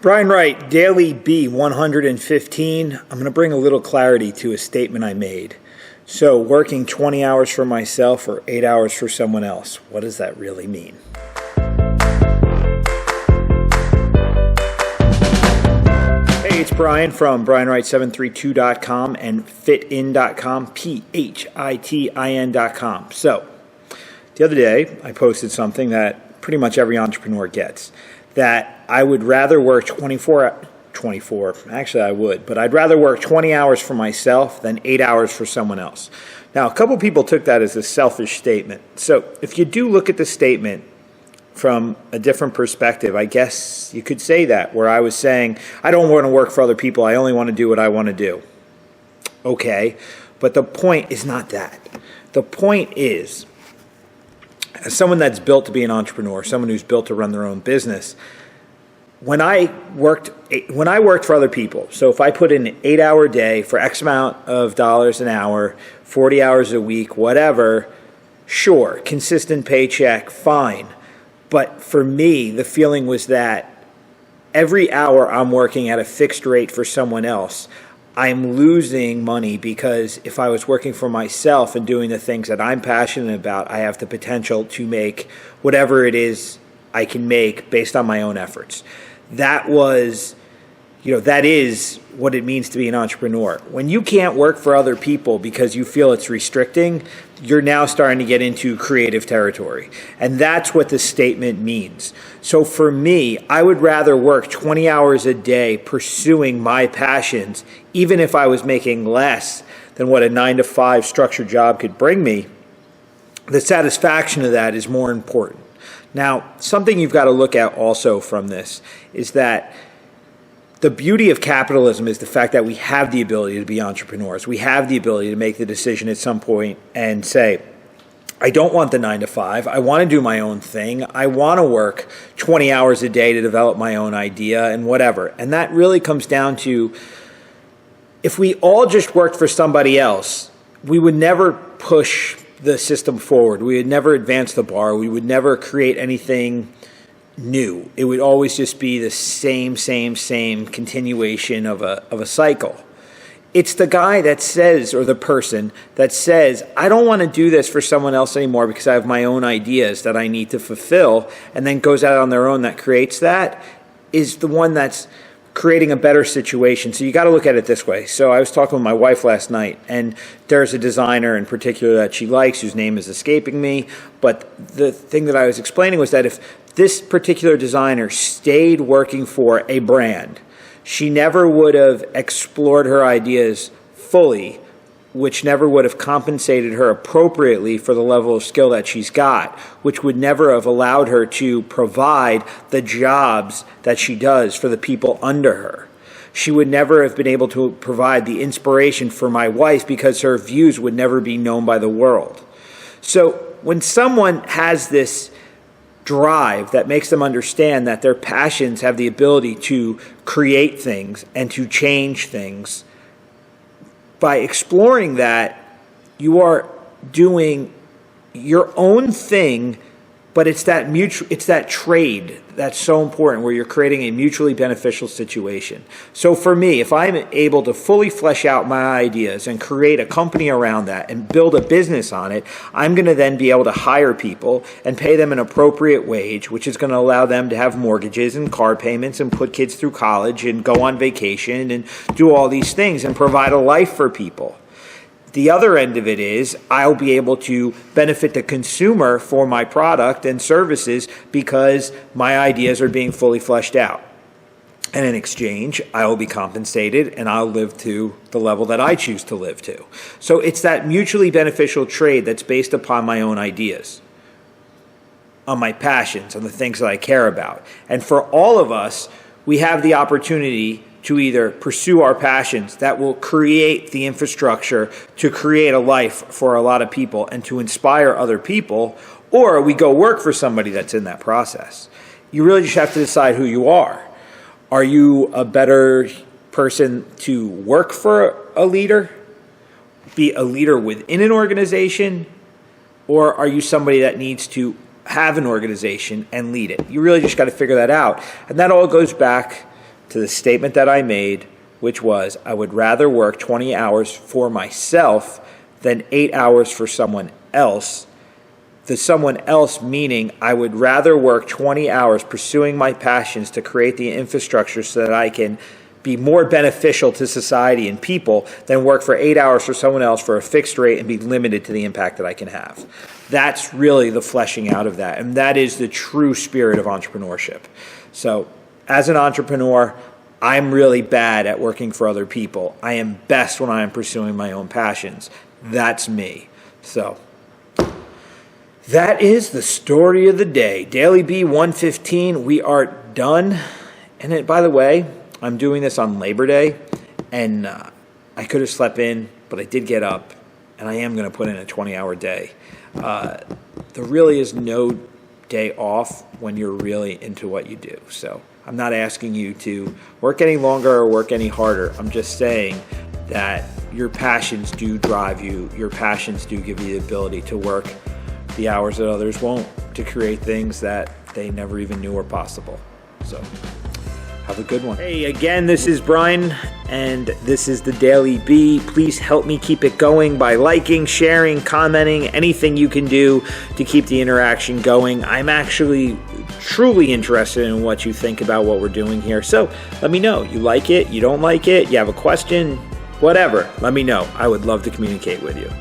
Brian Wright, Daily B 115. I'm going to bring a little clarity to a statement I made. So, working 20 hours for myself or 8 hours for someone else, what does that really mean? Hey, it's Brian from BrianWright732.com and fitin.com, PHITIN.com. So, the other day, I posted something that pretty much every entrepreneur gets, that I would rather work 24, actually I would, but I'd rather work 20 hours for myself than 8 hours for someone else. Now, a couple people took that as a selfish statement. So if you do look at the statement from a different perspective, I guess you could say that, where I was saying, I don't want to work for other people, I only want to do what I want to do. Okay, but the point is not that. The point is, as someone that's built to be an entrepreneur, someone who's built to run their own business, when I worked for other people, so if I put in an 8-hour day for X amount of dollars an hour, 40 hours a week, whatever, sure, consistent paycheck, fine. But for me, the feeling was that every hour I'm working at a fixed rate for someone else, I'm losing money, because if I was working for myself and doing the things that I'm passionate about, I have the potential to make whatever it is I can make based on my own efforts. That is what it means to be an entrepreneur. When you can't work for other people because you feel it's restricting, you're now starting to get into creative territory. And that's what the statement means. So for me, I would rather work 20 hours a day pursuing my passions, even if I was making less than what a 9-to-5 structured job could bring me. The satisfaction of that is more important. Now, something you've got to look at also from this is that the beauty of capitalism is the fact that we have the ability to be entrepreneurs. We have the ability to make the decision at some point and say, I don't want the 9-to-5. I want to do my own thing. I want to work 20 hours a day to develop my own idea and whatever. And that really comes down to, if we all just worked for somebody else, we would never push the system forward. We would never advance the bar. We would never create anything new. It would always just be the same continuation of a cycle. It's the guy that says, or the person that says, I don't want to do this for someone else anymore because I have my own ideas that I need to fulfill, and then goes out on their own, that creates that, is the one that's creating a better situation. So you got to look at it this way. So I was talking with my wife last night, and there's a designer in particular that she likes, whose name is escaping me. But the thing that I was explaining was that if this particular designer stayed working for a brand, she never would have explored her ideas fully, which never would have compensated her appropriately for the level of skill that she's got, which would never have allowed her to provide the jobs that she does for the people under her. She would never have been able to provide the inspiration for my wife, because her views would never be known by the world. So when someone has this drive that makes them understand that their passions have the ability to create things and to change things, by exploring that, you are doing your own thing, but it's that trade that's so important, where you're creating a mutually beneficial situation. So for me, if I'm able to fully flesh out my ideas and create a company around that and build a business on it, I'm going to then be able to hire people and pay them an appropriate wage, which is going to allow them to have mortgages and car payments and put kids through college and go on vacation and do all these things and provide a life for people. The other end of it is, I'll be able to benefit the consumer for my product and services because my ideas are being fully fleshed out. And in exchange, I will be compensated, and I'll live to the level that I choose to live to. So it's that mutually beneficial trade that's based upon my own ideas, on my passions, on the things that I care about. And for all of us, we have the opportunity to either pursue our passions that will create the infrastructure to create a life for a lot of people and to inspire other people, or we go work for somebody that's in that process. You really just have to decide who you are. Are you a better person to work for a leader, be a leader within an organization, or are you somebody that needs to have an organization and lead it? You really just got to figure that out. And that all goes back to the statement that I made, which was I would rather work 20 hours for myself than 8 hours for someone else. The someone else meaning I would rather work 20 hours pursuing my passions to create the infrastructure so that I can be more beneficial to society and people than work for 8 hours for someone else for a fixed rate and be limited to the impact that I can have. That's really the fleshing out of that. And that is the true spirit of entrepreneurship. So as an entrepreneur, I'm really bad at working for other people. I am best when I am pursuing my own passions. That's me. So that is the story of the day. Daily B 115, we are done. And by the way, I'm doing this on Labor Day, and I could have slept in, but I did get up, and I am going to put in a 20-hour day. There really is no day off when you're really into what you do. So I'm not asking you to work any longer or work any harder. I'm just saying that your passions do drive you. Your passions do give you the ability to work the hours that others won't, to create things that they never even knew were possible. So have a good one. Hey, again, this is Brian, and this is the Daily B. Please help me keep it going by liking, sharing, commenting, anything you can do to keep the interaction going. I'm actually truly interested in what you think about what we're doing here. So let me know. You like it? You don't like it? You have a question? Whatever. Let me know. I would love to communicate with you.